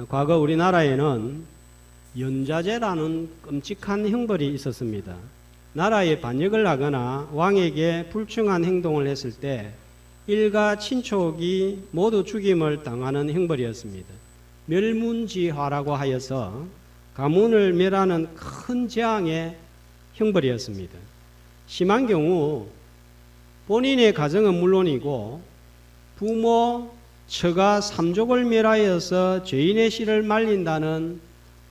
과거 우리나라에는 연좌제라는 끔찍한 형벌이 있었습니다. 나라에 반역을 하거나 왕에게 불충한 행동을 했을 때 일가 친족이 모두 죽임을 당하는 형벌이었습니다. 멸문지화라고 하여서 가문을 멸하는 큰 재앙의 형벌이었습니다. 심한 경우 본인의 가정은 물론이고 부모, 처가, 삼족을 멸하여서 죄인의 씨를 말린다는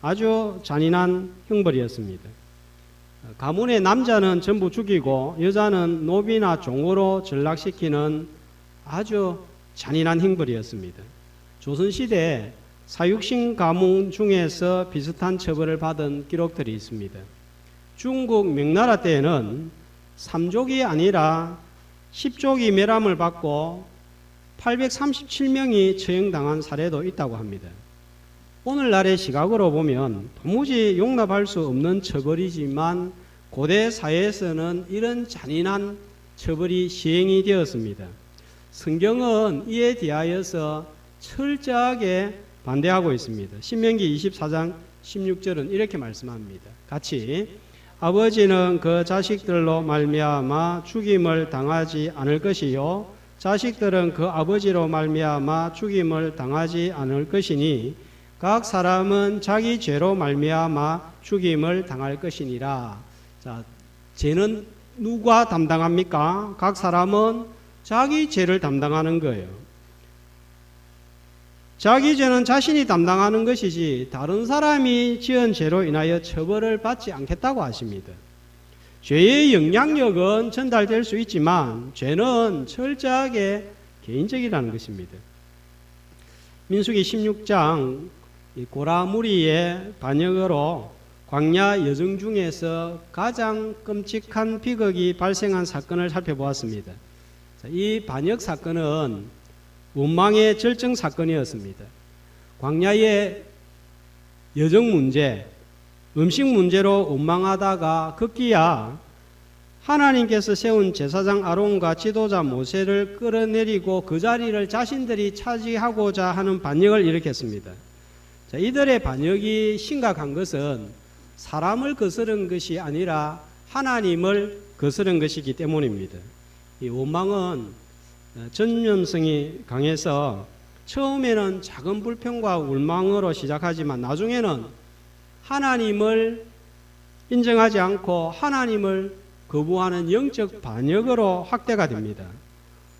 아주 잔인한 형벌이었습니다. 가문의 남자는 전부 죽이고 여자는 노비나 종으로 전락시키는 아주 잔인한 형벌이었습니다. 조선시대 사육신 가문 중에서 비슷한 처벌을 받은 기록들이 있습니다. 중국 명나라 때에는 3족이 아니라 10족이 멸함을 받고 837명이 처형당한 사례도 있다고 합니다. 오늘날의 시각으로 보면 도무지 용납할 수 없는 처벌이지만 고대 사회에서는 이런 잔인한 처벌이 시행이 되었습니다. 성경은 이에 대하여서 철저하게 반대하고 있습니다. 신명기 24장 16절은 이렇게 말씀합니다. 같이 아버지는 그 자식들로 말미암아 죽임을 당하지 않을 것이요 자식들은 그 아버지로 말미암아 죽임을 당하지 않을 것이니 각 사람은 자기 죄로 말미암아 죽임을 당할 것이니라. 자, 죄는 누가 담당합니까? 각 사람은 자기 죄를 담당하는 거예요. 자기 죄는 자신이 담당하는 것이지 다른 사람이 지은 죄로 인하여 처벌을 받지 않겠다고 하십니다. 죄의 영향력은 전달될 수 있지만 죄는 철저하게 개인적이라는 것입니다. 민수기 16장 고라무리의 반역으로 광야 여정 중에서 가장 끔찍한 비극이 발생한 사건을 살펴보았습니다. 이 반역 사건은 원망의 절정 사건이었습니다. 광야의 여정 문제, 음식 문제로 원망하다가 급기야 하나님께서 세운 제사장 아론과 지도자 모세를 끌어내리고 그 자리를 자신들이 차지하고자 하는 반역을 일으켰습니다. 자, 이들의 반역이 심각한 것은 사람을 거스른 것이 아니라 하나님을 거스른 것이기 때문입니다. 이 원망은 전념성이 강해서 처음에는 작은 불평과 원망으로 시작하지만 나중에는 하나님을 인정하지 않고 하나님을 거부하는 영적 반역으로 확대가 됩니다.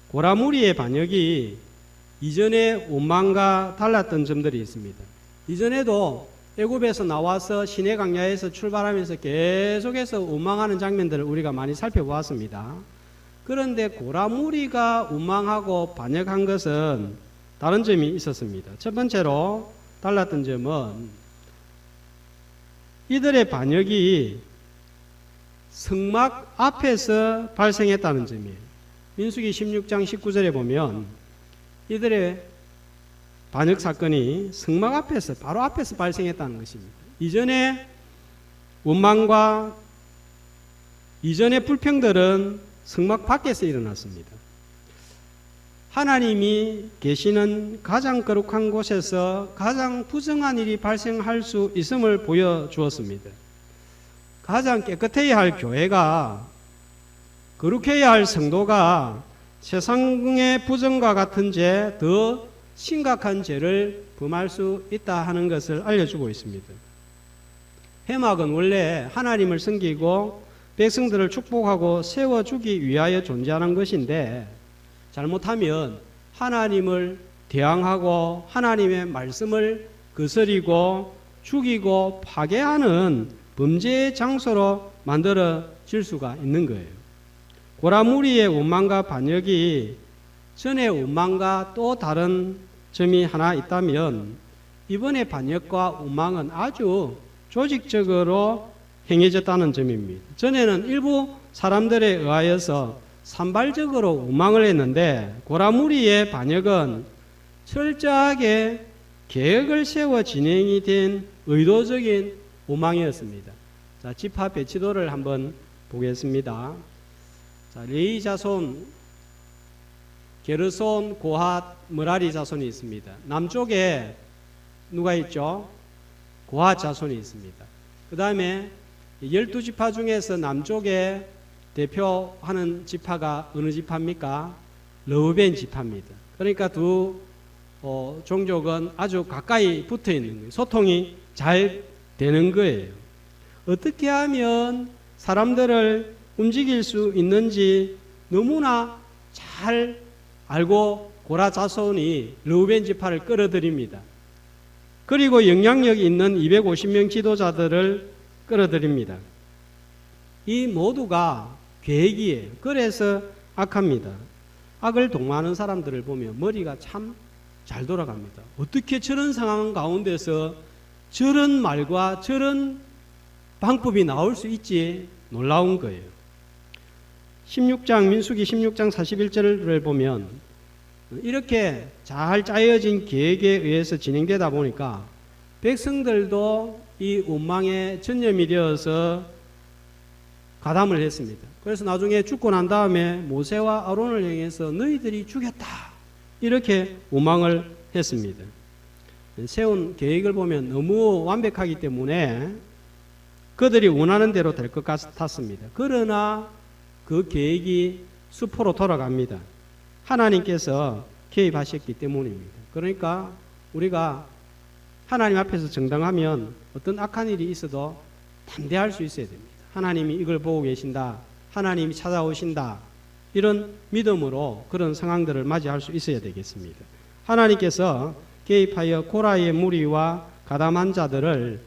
고라무리의 반역이 이전의 원망과 달랐던 점들이 있습니다. 이전에도 애굽에서 나와서 시내 광야에서 출발하면서 계속해서 원망하는 장면들을 우리가 많이 살펴보았습니다. 그런데 고라무리가 원망하고 반역한 것은 다른 점이 있었습니다. 첫 번째로 달랐던 점은 이들의 반역이 성막 앞에서 발생했다는 점이에요. 민수기 16장 19절에 보면 이들의 반역 사건이 성막 앞에서 바로 앞에서 발생했다는 것입니다. 이전의 원망과 이전의 불평들은 성막 밖에서 일어났습니다. 하나님이 계시는 가장 거룩한 곳에서 가장 부정한 일이 발생할 수 있음을 보여주었습니다. 가장 깨끗해야 할 교회가, 거룩해야 할 성도가 세상의 부정과 같은 죄, 더 심각한 죄를 범할 수 있다 하는 것을 알려주고 있습니다. 회막은 원래 하나님을 섬기고 백성들을 축복하고 세워주기 위하여 존재하는 것인데 잘못하면 하나님을 대항하고 하나님의 말씀을 거스리고 죽이고 파괴하는 범죄의 장소로 만들어질 수가 있는 거예요. 고라무리의 원망과 반역이 전의 원망과 또 다른 점이 하나 있다면 이번의 반역과 원망은 아주 조직적으로 행해졌다는 점입니다. 전에는 일부 사람들에 의하여서 산발적으로 원망을 했는데 고라무리의 반역은 철저하게 계획을 세워 진행이 된 의도적인 원망이었습니다. 자, 지파 배치도를 한번 보겠습니다. 자, 레위 자손, 게르손, 고핫, 머라리 자손이 있습니다. 남쪽에 누가 있죠? 고핫 자손이 있습니다. 그 다음에 12지파 중에서 남쪽에 대표하는 지파가 어느 지파입니까? 르우벤 지파입니다. 그러니까 두 종족은 아주 가까이 붙어 있는 거예요. 소통이 잘 되는 거예요. 어떻게 하면 사람들을 움직일 수 있는지 너무나 잘 알고 고라 자손이 르우벤 지파를 끌어들입니다. 그리고 영향력 있는 250명 지도자들을 끌어들입니다. 이 모두가 계획이에요. 그래서 악합니다. 악을 동마하는 사람들을 보면 머리가 참 잘 돌아갑니다. 어떻게 저런 상황 가운데서 저런 말과 저런 방법이 나올 수 있지? 놀라운 거예요. 16장 민수기 16장 41절을 보면 이렇게 잘 짜여진 계획에 의해서 진행되다 보니까 백성들도 이 원망에 전념이 되어서 가담을 했습니다. 그래서 나중에 죽고 난 다음에 모세와 아론을 향해서 너희들이 죽였다 이렇게 원망을 했습니다. 세운 계획을 보면 너무 완벽하기 때문에 그들이 원하는 대로 될 것 같았습니다. 그러나 그 계획이 수포로 돌아갑니다. 하나님께서 개입하셨기 때문입니다. 그러니까 우리가 하나님 앞에서 정당하면 어떤 악한 일이 있어도 담대할 수 있어야 됩니다. 하나님이 이걸 보고 계신다. 하나님이 찾아오신다. 이런 믿음으로 그런 상황들을 맞이할 수 있어야 되겠습니다. 하나님께서 개입하여 고라의 무리와 가담한 자들을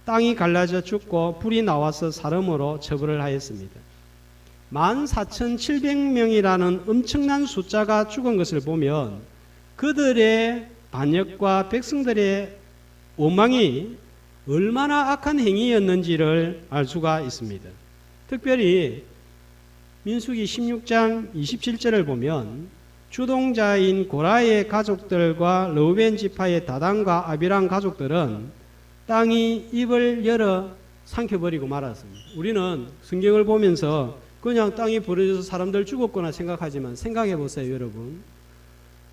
땅이 갈라져 죽고 불이 나와서 사름으로 처벌을 하였습니다. 14,700명이라는 엄청난 숫자가 죽은 것을 보면 그들의 반역과 백성들의 원망이 얼마나 악한 행위였는지를 알 수가 있습니다. 특별히 민수기 16장 27절을 보면 주동자인 고라의 가족들과 르우벤 지파의 다단과 아비람 가족들은 땅이 입을 열어 삼켜버리고 말았습니다. 우리는 성경을 보면서 그냥 땅이 부러져서 사람들 죽었거나 생각하지만 생각해 보세요, 여러분.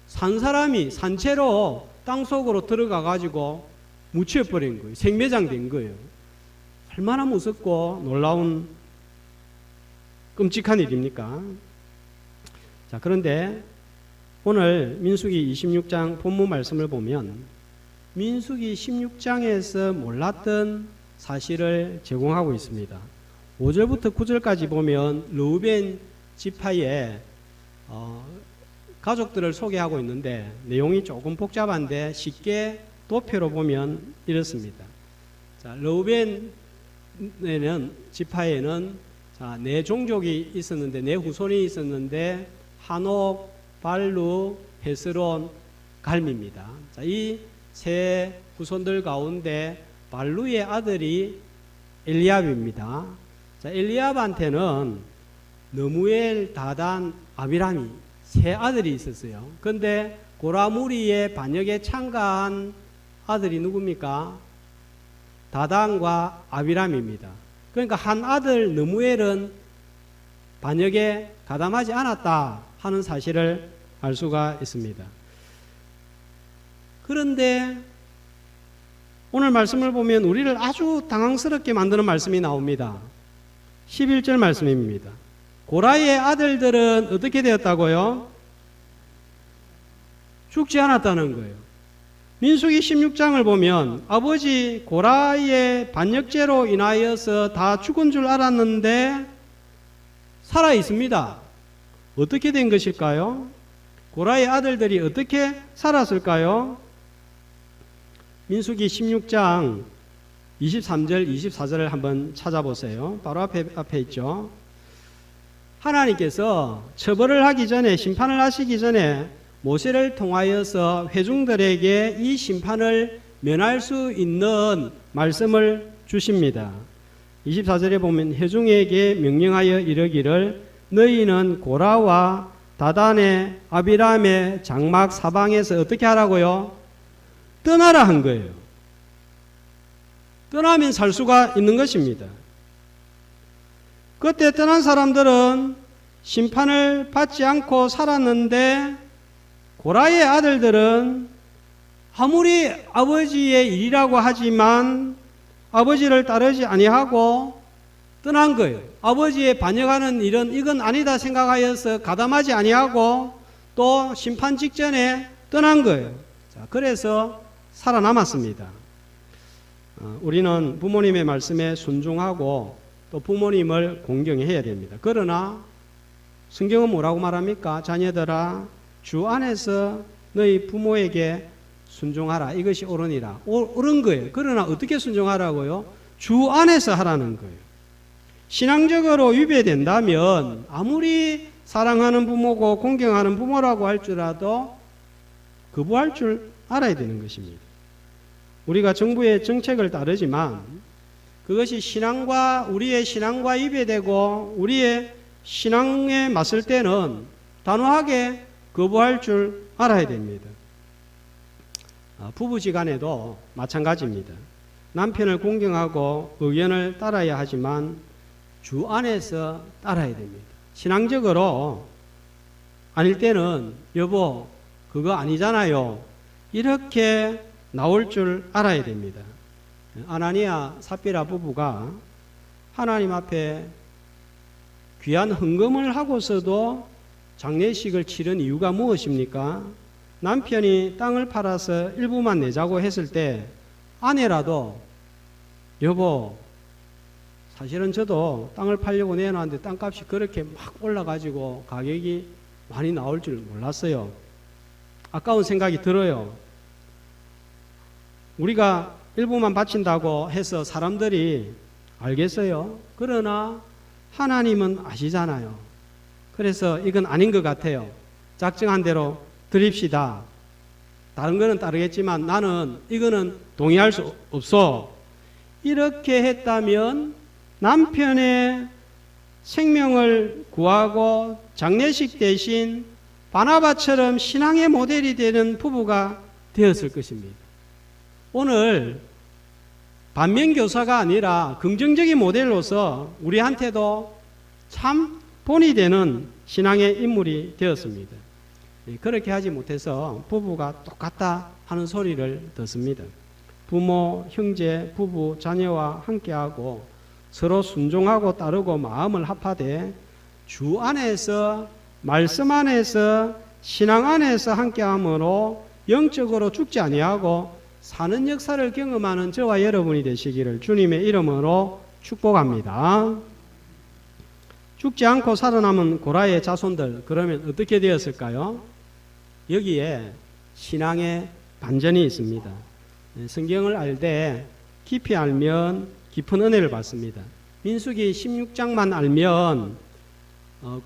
산 사람이 산채로 땅 속으로 들어가 가지고 묻혀버린 거예요. 생매장된 거예요. 얼마나 무섭고 놀라운 끔찍한 일입니까? 자, 그런데 오늘 민수기 26장 본문 말씀을 보면 민수기 16장에서 몰랐던 사실을 제공하고 있습니다. 5절부터 9절까지 보면 르우벤 지파의 가족들을 소개하고 있는데 내용이 조금 복잡한데 쉽게 도표로 보면 이렇습니다. 자, 르우벤 지파에는 네 종족이 있었는데 네 후손이 있었는데 한옥, 발루, 헤스론, 갈미입니다. 자, 이 세 후손들 가운데 발루의 아들이 엘리압입니다. 자, 엘리압한테는 너무엘, 다단, 아비람이 세 아들이 있었어요. 그런데 고라무리의 반역에 참가한 아들이 누굽니까? 다단과 아비람입니다. 그러니까 한 아들 느무엘은 반역에 가담하지 않았다 하는 사실을 알 수가 있습니다. 그런데 오늘 말씀을 보면 우리를 아주 당황스럽게 만드는 말씀이 나옵니다. 11절 말씀입니다. 고라의 아들들은 어떻게 되었다고요? 죽지 않았다는 거예요. 민수기 16장을 보면 아버지 고라의 반역죄로 인하여서 다 죽은 줄 알았는데 살아 있습니다. 어떻게 된 것일까요? 고라의 아들들이 어떻게 살았을까요? 민수기 16장 23절, 24절을 한번 찾아보세요. 바로 앞에 있죠. 하나님께서 처벌을 하기 전에, 심판을 하시기 전에 모세를 통하여서 회중들에게 이 심판을 면할 수 있는 말씀을 주십니다. 24절에 보면 회중에게 명령하여 이르기를 너희는 고라와 다단의 아비람의 장막 사방에서 어떻게 하라고요? 떠나라 한 거예요. 떠나면 살 수가 있는 것입니다. 그때 떠난 사람들은 심판을 받지 않고 살았는데 고라의 아들들은 아무리 아버지의 일이라고 하지만 아버지를 따르지 아니하고 떠난 거예요. 아버지의 반역하는 일은 이건 아니다 생각하여서 가담하지 아니하고 또 심판 직전에 떠난 거예요. 자, 그래서 살아남았습니다. 우리는 부모님의 말씀에 순종하고 또 부모님을 공경해야 됩니다. 그러나 성경은 뭐라고 말합니까? 자녀들아, 주 안에서 너희 부모에게 순종하라. 이것이 옳으니라. 옳은 거예요. 그러나 어떻게 순종하라고요? 주 안에서 하라는 거예요. 신앙적으로 위배된다면 아무리 사랑하는 부모고 공경하는 부모라고 할지라도 거부할 줄 알아야 되는 것입니다. 우리가 정부의 정책을 따르지만 그것이 우리의 신앙과 위배되고 우리의 신앙에 맞설 때는 단호하게 거부할 줄 알아야 됩니다. 부부지간에도 마찬가지입니다. 남편을 공경하고 의견을 따라야 하지만 주 안에서 따라야 됩니다. 신앙적으로 아닐 때는 여보 그거 아니잖아요. 이렇게 나올 줄 알아야 됩니다. 아나니아 삽비라 부부가 하나님 앞에 귀한 헌금을 하고서도 장례식을 치른 이유가 무엇입니까? 남편이 땅을 팔아서 일부만 내자고 했을 때 아내라도 여보 사실은 저도 땅을 팔려고 내놨는데 땅값이 그렇게 막 올라가지고 가격이 많이 나올 줄 몰랐어요. 아까운 생각이 들어요. 우리가 일부만 바친다고 해서 사람들이 알겠어요. 그러나 하나님은 아시잖아요. 그래서 이건 아닌 것 같아요. 작정한 대로 드립시다. 다른 거는 따르겠지만 나는 이거는 동의할 수 없어. 이렇게 했다면 남편의 생명을 구하고 장례식 대신 바나바처럼 신앙의 모델이 되는 부부가 되었을 것입니다. 오늘 반면교사가 아니라 긍정적인 모델로서 우리한테도 참 본이 되는 신앙의 인물이 되었습니다. 그렇게 하지 못해서 부부가 똑같다 하는 소리를 듣습니다. 부모, 형제, 부부, 자녀와 함께하고 서로 순종하고 따르고 마음을 합하되 주 안에서 말씀 안에서 신앙 안에서 함께함으로 영적으로 죽지 아니하고 사는 역사를 경험하는 저와 여러분이 되시기를 주님의 이름으로 축복합니다. 죽지 않고 살아남은 고라의 자손들 그러면 어떻게 되었을까요? 여기에 신앙의 반전이 있습니다. 성경을 알되 깊이 알면 깊은 은혜를 받습니다. 민수기 16장만 알면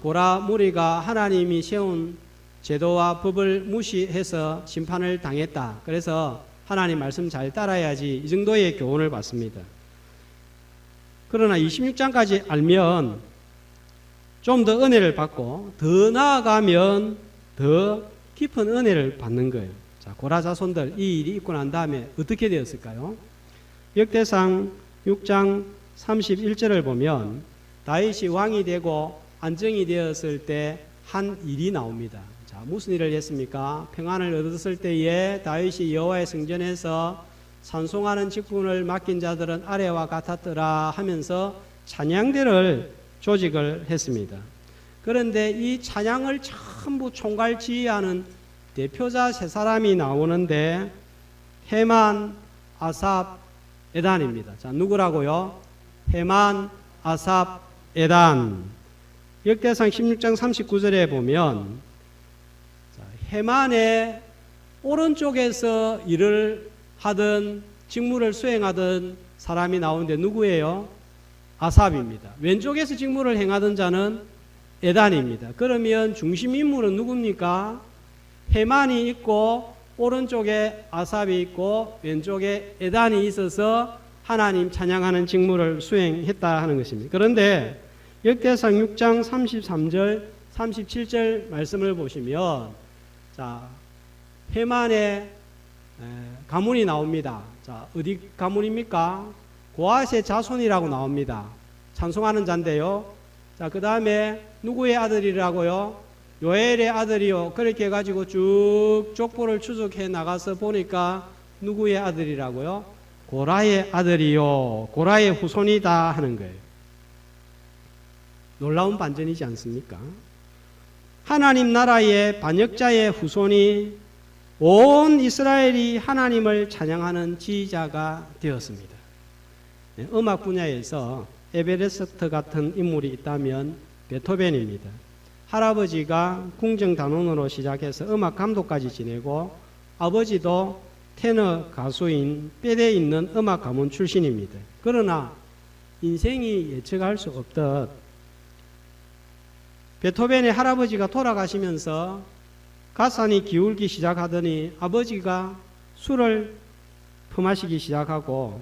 고라 무리가 하나님이 세운 제도와 법을 무시해서 심판을 당했다. 그래서 하나님 말씀 잘 따라야지 이 정도의 교훈을 받습니다. 그러나 26장까지 알면 좀 더 은혜를 받고 더 나아가면 더 깊은 은혜를 받는 거예요. 자, 고라 자손들 이 일이 있고 난 다음에 어떻게 되었을까요? 역대상 6장 31절을 보면 다윗이 왕이 되고 안정이 되었을 때 한 일이 나옵니다. 자, 무슨 일을 했습니까? 평안을 얻었을 때에 다윗이 여호와의 성전에서 찬송하는 직분을 맡긴 자들은 아래와 같았더라 하면서 찬양대를 조직을 했습니다. 그런데 이 찬양을 전부 총괄 지휘하는 대표자 세 사람이 나오는데 헤만, 아삽, 에단입니다. 자, 누구라고요? 헤만, 아삽, 에단. 역대상 16장 39절에 보면 헤만의 오른쪽에서 일을 하던 직무를 수행하던 사람이 나오는데 누구예요? 아삽입니다. 왼쪽에서 직무를 행하던 자는 에단입니다. 그러면 중심 인물은 누굽니까? 헤만이 있고 오른쪽에 아삽이 있고 왼쪽에 에단이 있어서 하나님 찬양하는 직무를 수행했다 하는 것입니다. 그런데 역대상 6장 33절 37절 말씀을 보시면 자, 헤만의 가문이 나옵니다. 자, 어디 가문입니까? 고앗의 자손이라고 나옵니다. 찬송하는 자인데요. 자, 그 다음에 누구의 아들이라고요? 요엘의 아들이요. 그렇게 해가지고 쭉 족보를 추적해 나가서 보니까 누구의 아들이라고요? 고라의 아들이요. 고라의 후손이다 하는 거예요. 놀라운 반전이지 않습니까? 하나님 나라의 반역자의 후손이 온 이스라엘이 하나님을 찬양하는 지휘자가 되었습니다. 음악 분야에서 에베레스트 같은 인물이 있다면 베토벤입니다. 할아버지가 궁정단원으로 시작해서 음악 감독까지 지내고 아버지도 테너 가수인 뼈대 있는 음악 가문 출신입니다. 그러나 인생이 예측할 수 없듯 베토벤의 할아버지가 돌아가시면서 가산이 기울기 시작하더니 아버지가 술을 퍼마시기 시작하고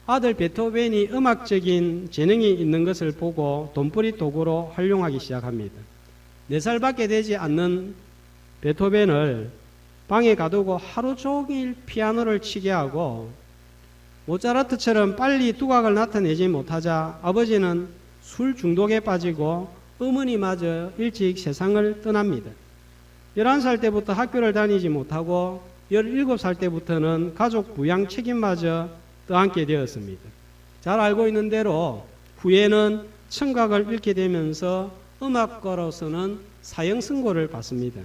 아들 베토벤이 음악적인 재능이 있는 것을 보고 돈벌이 도구로 활용하기 시작합니다. 4살밖에 되지 않는 베토벤을 방에 가두고 하루 종일 피아노를 치게 하고 모차르트처럼 빨리 두각을 나타내지 못하자 아버지는 술 중독에 빠지고 어머니마저 일찍 세상을 떠납니다. 11살 때부터 학교를 다니지 못하고 17살 때부터는 가족 부양 책임마저 떠안게 되었습니다. 잘 알고 있는 대로 후에는 청각을 잃게 되면서 음악가로서는 사형 선고를 받습니다.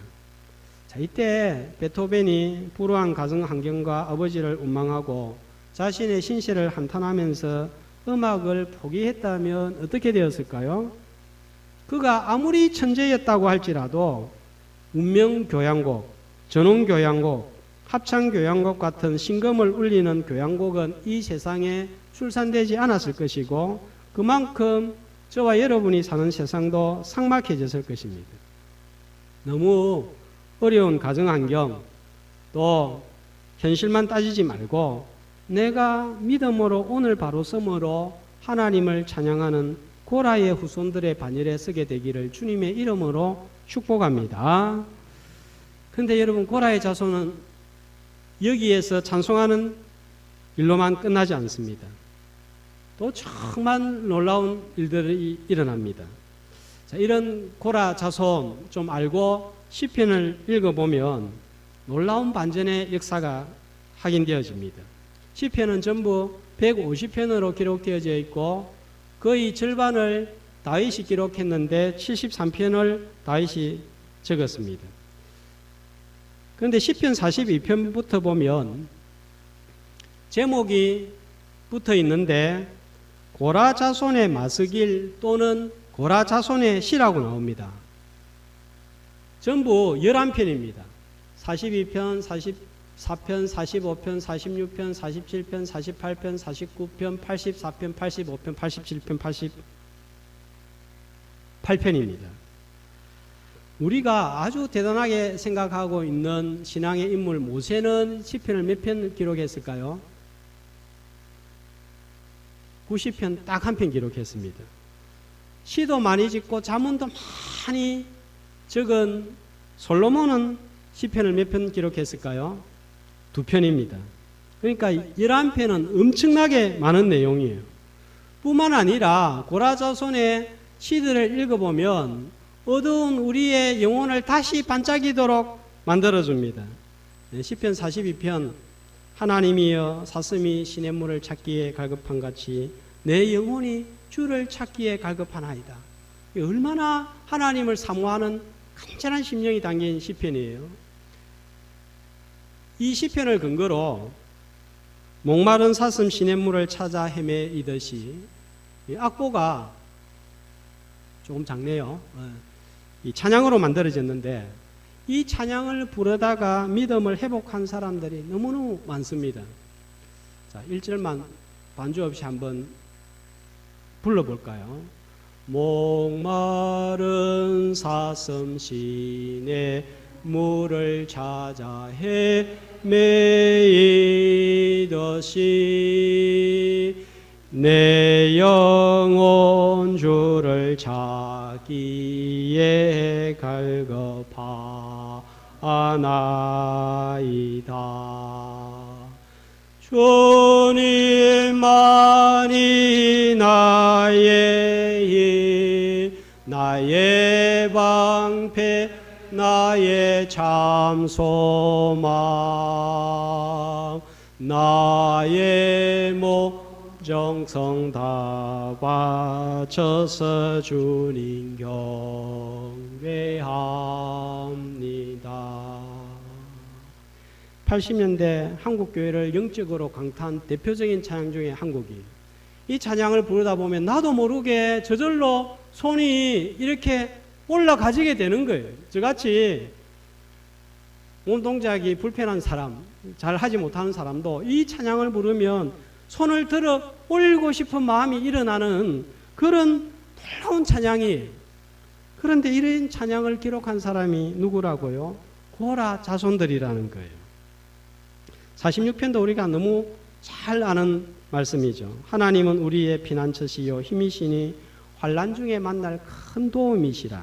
자, 이때 베토벤이 불우한 가정 환경과 아버지를 원망하고 자신의 신세를 한탄하면서 음악을 포기했다면 어떻게 되었을까요? 그가 아무리 천재였다고 할지라도 운명교향곡, 전원교향곡, 합창교향곡 같은 신금을 울리는 교향곡은 이 세상에 출산되지 않았을 것이고 그만큼 저와 여러분이 사는 세상도 삭막해졌을 것입니다. 너무 어려운 가정환경 또 현실만 따지지 말고 내가 믿음으로 오늘 바로 섬으로 하나님을 찬양하는 고라의 후손들의 반열에 서게 되기를 주님의 이름으로 축복합니다. 그런데 여러분, 고라의 자손은 여기에서 찬송하는 일로만 끝나지 않습니다. 또 정말 놀라운 일들이 일어납니다. 자, 이런 고라 자손 좀 알고 시편을 읽어보면 놀라운 반전의 역사가 확인되어집니다. 시편은 전부 150편으로 기록되어져 있고 거의 절반을 다윗이 기록했는데 73편을 다윗이 적었습니다. 그런데 시편 42편부터 보면 제목이 붙어 있는데 고라 자손의 마스길 또는 고라 자손의 시라고 나옵니다. 전부 11편입니다. 42편, 44편, 45편, 46편, 47편, 48편, 49편, 84편, 85편, 87편, 88편입니다. 우리가 아주 대단하게 생각하고 있는 신앙의 인물 모세는 시편을 몇 편 기록했을까요? 90편 딱 한 편 기록했습니다. 시도 많이 짓고 자문도 많이 적은 솔로몬은 시편을 몇 편 기록했을까요? 2편입니다. 그러니까 11편은 엄청나게 많은 내용이에요. 뿐만 아니라 고라 자손의 시들을 읽어보면 어두운 우리의 영혼을 다시 반짝이도록 만들어줍니다. 시편 42편 하나님이여 사슴이 시냇물을 찾기에 갈급한 같이 내 영혼이 주를 찾기에 갈급하나이다. 얼마나 하나님을 사모하는 간절한 심령이 담긴 시편이에요. 이 시편을 근거로 목마른 사슴 시냇물을 찾아 헤매이듯이 악보가 조금 작네요. 이 찬양으로 만들어졌는데 이 찬양을 부르다가 믿음을 회복한 사람들이 너무너무 많습니다. 자, 1절만 반주 없이 한번 불러볼까요? 목마른 사슴 시내 물을 찾아 헤매이듯이 내 영혼 주를 찾기에 갈급하나이다. 주님만이 나의 방패 방패 나의 참 소망 나의 정성 다 바쳐서 주님 경배합니다. 80년대 한국교회를 영적으로 강타한 대표적인 찬양 중에 한 곡이, 이 찬양을 부르다 보면 나도 모르게 저절로 손이 이렇게 올라가지게 되는 거예요. 저같이 몸 동작이 불편한 사람, 잘 하지 못하는 사람도 이 찬양을 부르면 손을 들어 올리고 싶은 마음이 일어나는 그런 놀라운 찬양이에요. 그런데 이런 찬양을 기록한 사람이 누구라고요? 고라 자손들이라는 거예요. 46편도 우리가 너무 잘 아는 말씀이죠. 하나님은 우리의 피난처시요 힘이시니 환난 중에 만날 큰 도움이시라.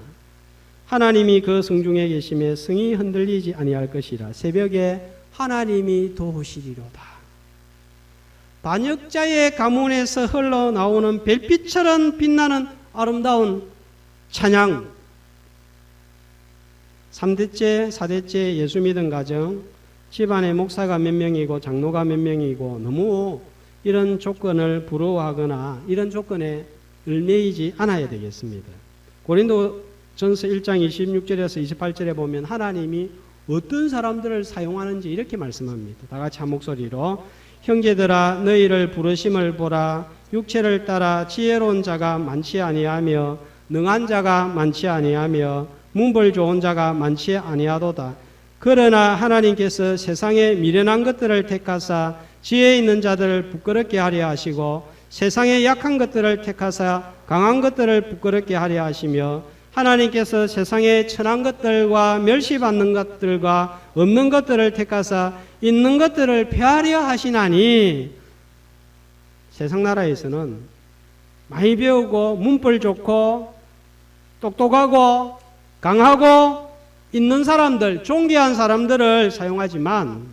하나님이 그 성중에 계심에 성이 흔들리지 아니할 것이라. 새벽에 하나님이 도우시리로다. 반역자의 가문에서 흘러나오는 별빛처럼 빛나는 아름다운 찬양. 3대째, 4대째 예수 믿은 가정, 집안에 목사가 몇 명이고 장로가 몇 명이고 너무 이런 조건을 부러워하거나 이런 조건에 얽매이지 않아야 되겠습니다. 고린도전서 1장 26절에서 28절에 보면 하나님이 어떤 사람들을 사용하는지 이렇게 말씀합니다. 다 같이 한 목소리로 형제들아 너희를 부르심을 보라. 육체를 따라 지혜로운 자가 많지 아니하며 능한 자가 많지 아니하며 문벌 좋은 자가 많지 아니하도다. 그러나 하나님께서 세상에 미련한 것들을 택하사 지혜 있는 자들을 부끄럽게 하려 하시고 세상에 약한 것들을 택하사 강한 것들을 부끄럽게 하려 하시며 하나님께서 세상에 천한 것들과 멸시받는 것들과 없는 것들을 택하사 있는 것들을 폐하려 하시나니. 세상 나라에서는 많이 배우고 문벌 좋고 똑똑하고 강하고 있는 사람들, 존귀한 사람들을 사용하지만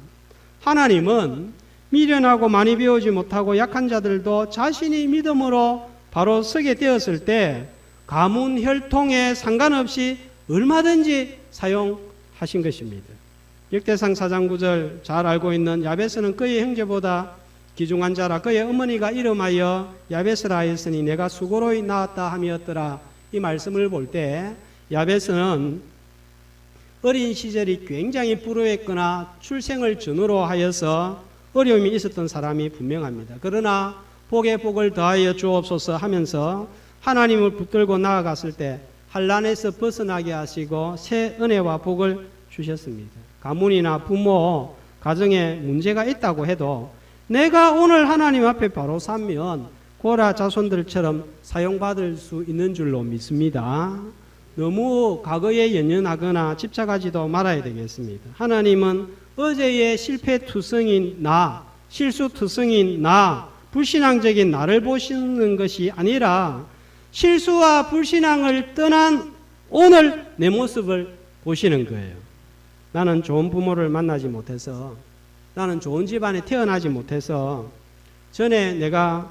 하나님은 미련하고 많이 배우지 못하고 약한 자들도 자신이 믿음으로 바로 서게 되었을 때 가문 혈통에 상관없이 얼마든지 사용하신 것입니다. 역대상 4장 9절 잘 알고 있는 야베스는 그의 형제보다 귀중한 자라. 그의 어머니가 이름하여 야베스라 하였으니 내가 수고로이 낳았다 함이었더라. 이 말씀을 볼 때 야베스는 어린 시절이 굉장히 불우했거나 출생을 전후로 하여서 어려움이 있었던 사람이 분명합니다. 그러나 복에 복을 더하여 주옵소서 하면서 하나님을 붙들고 나아갔을 때 환난에서 벗어나게 하시고 새 은혜와 복을 주셨습니다. 가문이나 부모, 가정에 문제가 있다고 해도 내가 오늘 하나님 앞에 바로 서면 고라 자손들처럼 사용받을 수 있는 줄로 믿습니다. 너무 과거에 연연하거나 집착하지도 말아야 되겠습니다. 하나님은 어제의 실패투성인 나, 실수투성인 나, 불신앙적인 나를 보시는 것이 아니라 실수와 불신앙을 떠난 오늘 내 모습을 보시는 거예요. 나는 좋은 부모를 만나지 못해서, 나는 좋은 집안에 태어나지 못해서, 전에 내가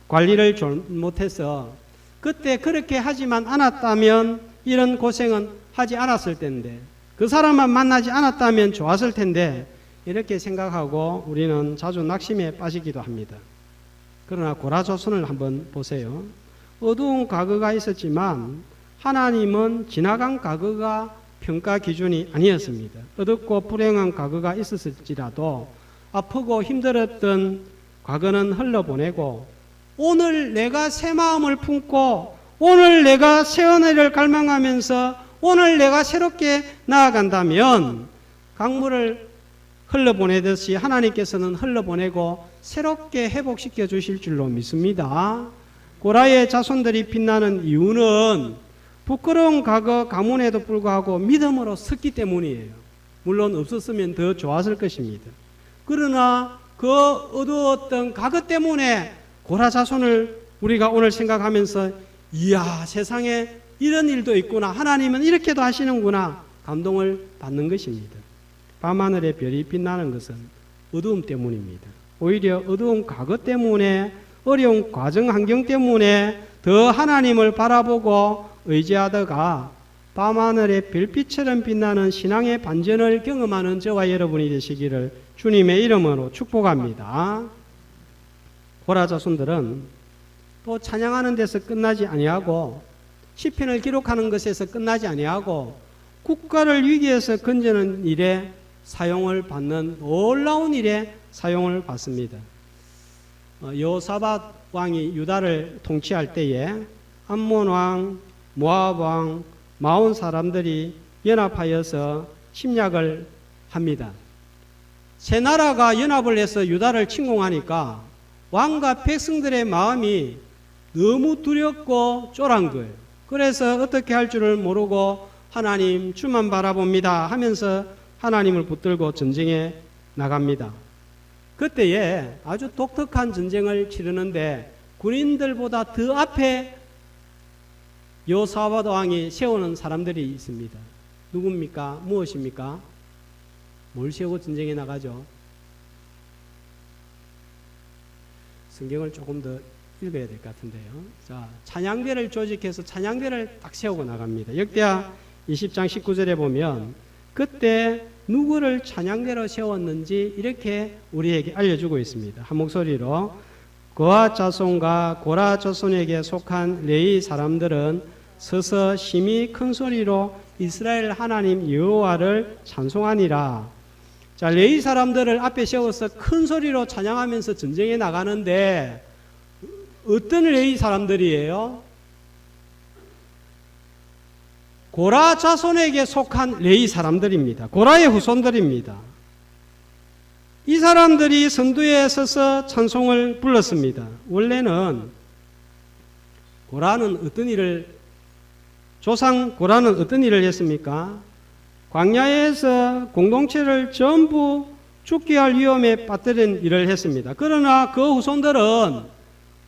관리를 못해서 그때 그렇게 하지만 않았다면 이런 고생은 하지 않았을 텐데, 그 사람만 만나지 않았다면 좋았을 텐데, 이렇게 생각하고 우리는 자주 낙심에 빠지기도 합니다. 그러나 고라 조선을 한번 보세요. 어두운 과거가 있었지만 하나님은 지나간 과거가 평가 기준이 아니었습니다. 어둡고 불행한 과거가 있었을지라도 아프고 힘들었던 과거는 흘러보내고 오늘 내가 새 마음을 품고 오늘 내가 새 은혜를 갈망하면서 오늘 내가 새롭게 나아간다면 강물을 흘러보내듯이 하나님께서는 흘러보내고 새롭게 회복시켜 주실 줄로 믿습니다. 고라의 자손들이 빛나는 이유는 부끄러운 과거 가문에도 불구하고 믿음으로 섰기 때문이에요. 물론 없었으면 더 좋았을 것입니다. 그러나 그 어두웠던 과거 때문에 고라 자손을 우리가 오늘 생각하면서 이야, 세상에 이런 일도 있구나, 하나님은 이렇게도 하시는구나 감동을 받는 것입니다. 밤하늘에 별이 빛나는 것은 어두움 때문입니다. 오히려 어두운 과거 때문에, 어려운 과정 환경 때문에 더 하나님을 바라보고 의지하다가 밤하늘의 별빛처럼 빛나는 신앙의 반전을 경험하는 저와 여러분이 되시기를 주님의 이름으로 축복합니다. 고라 자손들은 또 찬양하는 데서 끝나지 아니하고 시편을 기록하는 것에서 끝나지 아니하고 국가를 위기에서 건지는 일에 사용을 받는 놀라운 일에 사용을 받습니다. 여호사밧 왕이 유다를 통치할 때에 암몬 왕, 모압 왕, 마온 사람들이 연합하여서 침략을 합니다. 세 나라가 연합을 해서 유다를 침공하니까 왕과 백성들의 마음이 너무 두렵고 쫄한 거예요. 그래서 어떻게 할 줄을 모르고 하나님 주만 바라봅니다 하면서 하나님을 붙들고 전쟁에 나갑니다. 그때에 아주 독특한 전쟁을 치르는데 군인들보다 더 앞에 여호사밧 왕이 세우는 사람들이 있습니다. 누굽니까? 무엇입니까? 뭘 세우고 전쟁에 나가죠? 성경을 조금 더 읽어야 될 것 같은데요. 자, 찬양대를 조직해서 찬양대를 딱 세우고 나갑니다. 역대하 20장 19절에 보면 그때 누구를 찬양대로 세웠는지 이렇게 우리에게 알려주고 있습니다. 한 목소리로 거앗 자손과 고라 자손에게 속한 레위 사람들은 서서 심히 큰 소리로 이스라엘 하나님 여호와를 찬송하니라. 자, 레위 사람들을 앞에 세워서 큰 소리로 찬양하면서 전쟁에 나가는데 어떤 레위 사람들이에요? 고라 자손에게 속한 레위 사람들입니다. 고라의 후손들입니다. 이 사람들이 선두에 서서 찬송을 불렀습니다. 원래는 조상 고라는 어떤 일을 했습니까? 광야에서 공동체를 전부 죽게 할 위험에 빠뜨린 일을 했습니다. 그러나 그 후손들은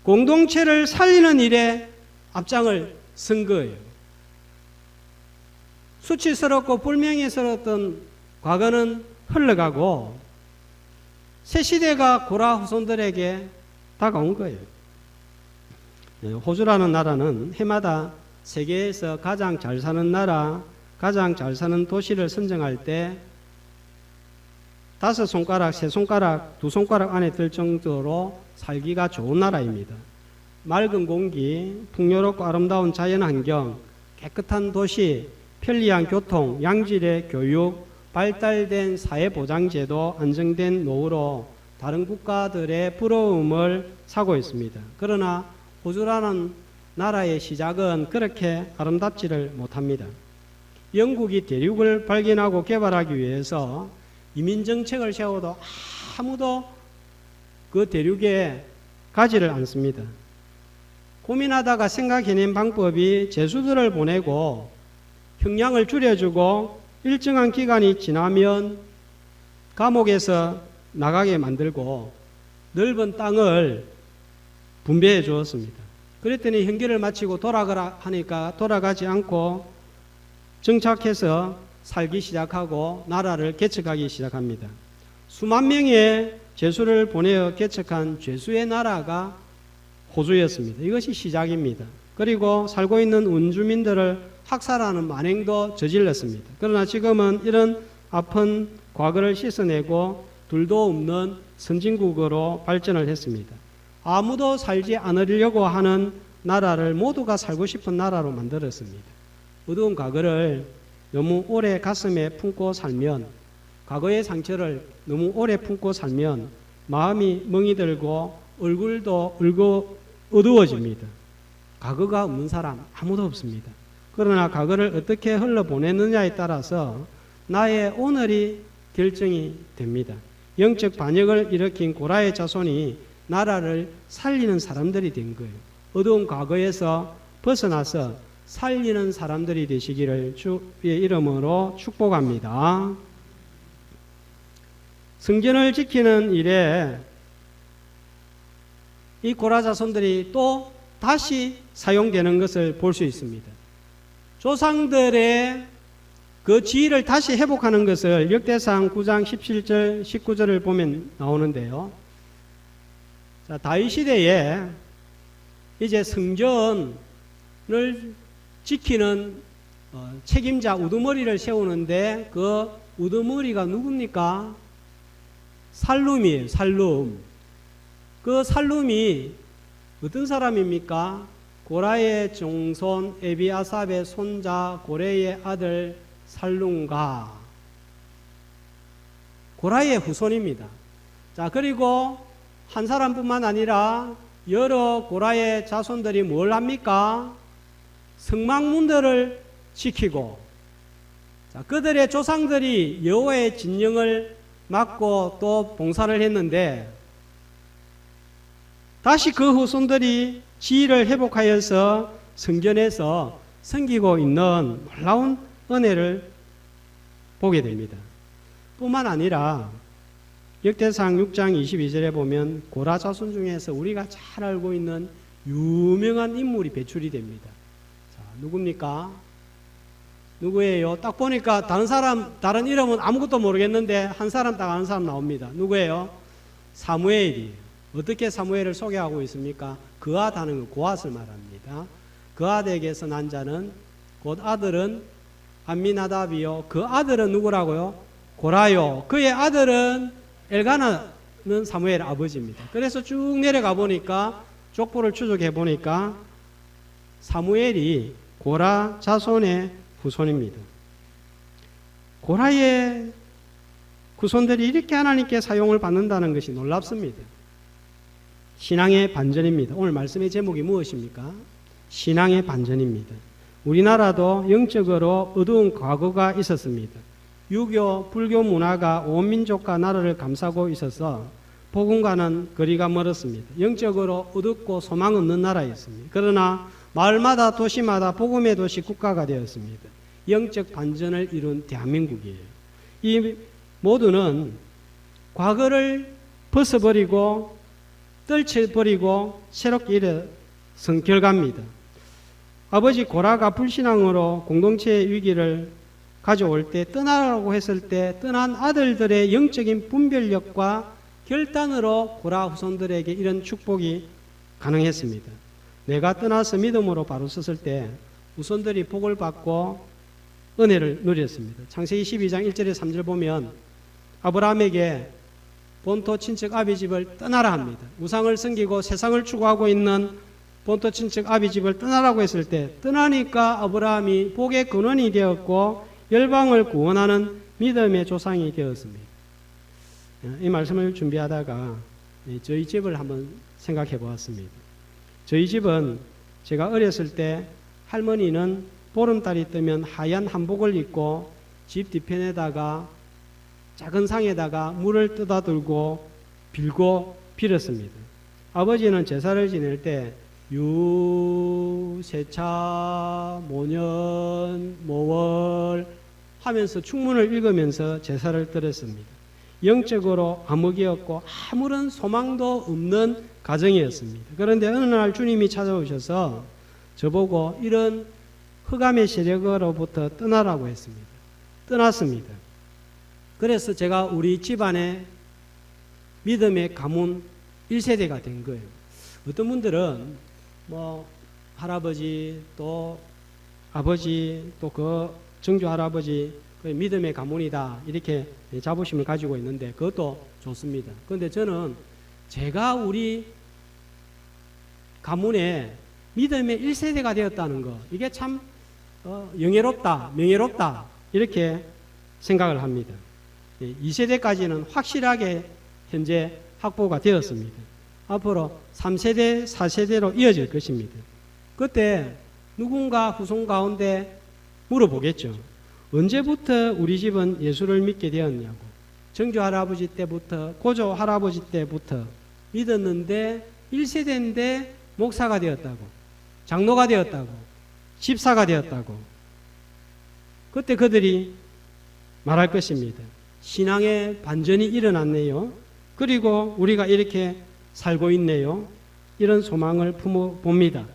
공동체를 살리는 일에 앞장을 선 거예요. 수치스럽고 불명예스러웠던 과거는 흘러가고 새 시대가 고라 후손들에게 다가온 거예요. 호주라는 나라는 해마다 세계에서 가장 잘 사는 나라, 가장 잘 사는 도시를 선정할 때 5손가락, 3손가락, 2손가락 안에 들 정도로 살기가 좋은 나라입니다. 맑은 공기, 풍요롭고 아름다운 자연환경, 깨끗한 도시, 편리한 교통, 양질의 교육, 발달된 사회보장제도, 안정된 노후로 다른 국가들의 부러움을 사고 있습니다. 그러나 호주라는 나라의 시작은 그렇게 아름답지를 못합니다. 영국이 대륙을 발견하고 개발하기 위해서 이민정책을 세워도 아무도 그 대륙에 가지를 않습니다. 고민하다가 생각해낸 방법이 제수들을 보내고 형량을 줄여주고 일정한 기간이 지나면 감옥에서 나가게 만들고 넓은 땅을 분배해 주었습니다. 그랬더니 형기를 마치고 돌아가라 하니까 돌아가지 않고 정착해서 살기 시작하고 나라를 개척하기 시작합니다. 수만 명의 죄수를 보내어 개척한 죄수의 나라가 호주였습니다. 이것이 시작입니다. 그리고 살고 있는 원주민들을 학살하는 만행도 저질렀습니다. 그러나 지금은 이런 아픈 과거를 씻어내고 둘도 없는 선진국으로 발전을 했습니다. 아무도 살지 않으려고 하는 나라를 모두가 살고 싶은 나라로 만들었습니다. 어두운 과거를 너무 오래 가슴에 품고 살면, 과거의 상처를 너무 오래 품고 살면 마음이 멍이 들고 얼굴도 어두워집니다. 과거가 없는 사람 아무도 없습니다. 그러나 과거를 어떻게 흘러보내느냐에 따라서 나의 오늘이 결정이 됩니다. 영적 반역을 일으킨 고라의 자손이 나라를 살리는 사람들이 된 거예요. 어두운 과거에서 벗어나서 살리는 사람들이 되시기를 주의 이름으로 축복합니다. 성전을 지키는 일에 이 고라 자손들이 또 다시 사용되는 것을 볼 수 있습니다. 조상들의 그 지위를 다시 회복하는 것을 역대상 9장 17절 19절을 보면 나오는데요. 자, 다윗 시대에 이제 성전을 지키는 책임자 우두머리를 세우는데 그 우두머리가 누굽니까? 살룸이에요. 살룸. 그 살룸이 어떤 사람입니까? 고라의 종손 에비아삽의 손자 고레의 아들 살룸과 고라의 후손입니다. 자, 그리고 한 사람뿐만 아니라 여러 고라의 자손들이 뭘 합니까? 성막문들을 지키고, 자, 그들의 조상들이 여호와의 진영을 맡고 또 봉사를 했는데 다시 그 후손들이 지위를 회복하여서 성전에서 섬기고 있는 놀라운 은혜를 보게 됩니다. 뿐만 아니라 역대상 6장 22절에 보면 고라 자손 중에서 우리가 잘 알고 있는 유명한 인물이 배출이 됩니다. 자, 누굽니까? 누구예요? 딱 보니까 다른 이름은 아무것도 모르겠는데 한 사람 딱 아는 사람 나옵니다. 누구예요? 사무엘이에요. 어떻게 사무엘을 소개하고 있습니까? 그앗 하는 거 고앗을 말합니다. 그앗에게서 난 자는 곧 아들은 암미나답이요. 그 아들은 누구라고요? 고라요. 그의 아들은 엘가나는 사무엘 아버지입니다. 그래서 쭉 내려가 보니까 족보를 추적해 보니까 사무엘이 고라 자손의 후손입니다. 고라의 후손들이 이렇게 하나님께 사용을 받는다는 것이 놀랍습니다. 신앙의 반전입니다. 오늘 말씀의 제목이 무엇입니까? 신앙의 반전입니다. 우리나라도 영적으로 어두운 과거가 있었습니다. 유교, 불교 문화가 온 민족과 나라를 감싸고 있어서 복음과는 거리가 멀었습니다. 영적으로 어둡고 소망 없는 나라였습니다. 그러나 마을마다 도시마다 복음의 도시 국가가 되었습니다. 영적 반전을 이룬 대한민국이에요. 이 모두는 과거를 벗어버리고 떨쳐버리고 새롭게 일어선 결과입니다. 아버지 고라가 불신앙으로 공동체의 위기를 가져올 때 떠나라고 했을 때 떠난 아들들의 영적인 분별력과 결단으로 고라 후손들에게 이런 축복이 가능했습니다. 내가 떠나서 믿음으로 바로 섰을 때 후손들이 복을 받고 은혜를 누렸습니다. 창세기 12장 1절에 3절 보면 아브라함에게 본토 친척 아비 집을 떠나라 합니다. 우상을 섬기고 세상을 추구하고 있는 본토 친척 아비 집을 떠나라고 했을 때 떠나니까 아브라함이 복의 근원이 되었고 열방을 구원하는 믿음의 조상이 되었습니다. 이 말씀을 준비하다가 저희 집을 한번 생각해 보았습니다. 저희 집은 제가 어렸을 때 할머니는 보름달이 뜨면 하얀 한복을 입고 집 뒤편에다가 작은 상에다가 물을 떠다 들고 빌고 빌었습니다. 아버지는 제사를 지낼 때 유세차 모년 모월 하면서 충문을 읽으면서 제사를 드렸습니다. 영적으로 암흑이었고 아무런 소망도 없는 가정이었습니다. 그런데 어느 날 주님이 찾아오셔서 저보고 이런 흑암의 세력으로부터 떠나라고 했습니다. 떠났습니다. 그래서 제가 우리 집안의 믿음의 가문 1세대가 된 거예요. 어떤 분들은 뭐 할아버지 또 아버지 또 그 정조 할아버지 그 믿음의 가문이다 이렇게 자부심을 가지고 있는데 그것도 좋습니다. 그런데 저는 제가 우리 가문의 믿음의 1세대가 되었다는 거 이게 참 영예롭다 명예롭다 이렇게 생각을 합니다. 2세대까지는 확실하게 현재 확보가 되었습니다. 앞으로 3세대, 4세대로 이어질 것입니다. 그때 누군가 후손 가운데 물어보겠죠. 언제부터 우리 집은 예수를 믿게 되었냐고. 정조 할아버지 때부터, 고조 할아버지 때부터 믿었는데 1세대인데 목사가 되었다고, 장로가 되었다고, 집사가 되었다고. 그때 그들이 말할 것입니다. 신앙의 반전이 일어났네요. 그리고 우리가 이렇게 살고 있네요. 이런 소망을 품어봅니다.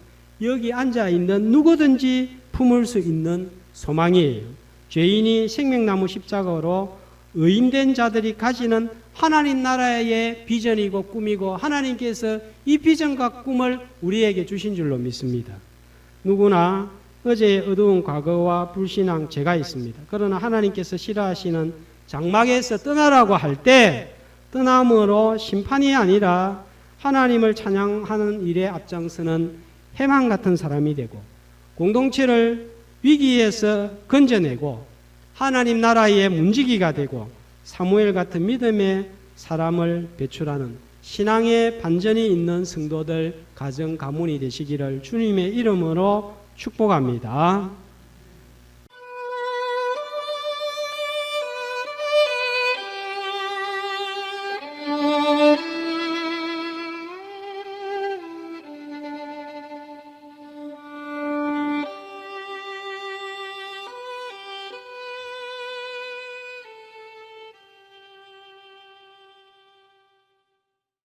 여기 앉아있는 누구든지 품을 수 있는 소망이에요. 죄인이 생명나무 십자가로 의인된 자들이 가지는 하나님 나라의 비전이고 꿈이고 하나님께서 이 비전과 꿈을 우리에게 주신 줄로 믿습니다. 누구나 어제의 어두운 과거와 불신앙 죄가 있습니다. 그러나 하나님께서 싫어하시는 장막에서 떠나라고 할 때 떠남으로 심판이 아니라 하나님을 찬양하는 일에 앞장서는 해망 같은 사람이 되고 공동체를 위기에서 건져내고 하나님 나라의 문지기가 되고 사무엘 같은 믿음의 사람을 배출하는 신앙의 반전이 있는 성도들 가정 가문이 되시기를 주님의 이름으로 축복합니다.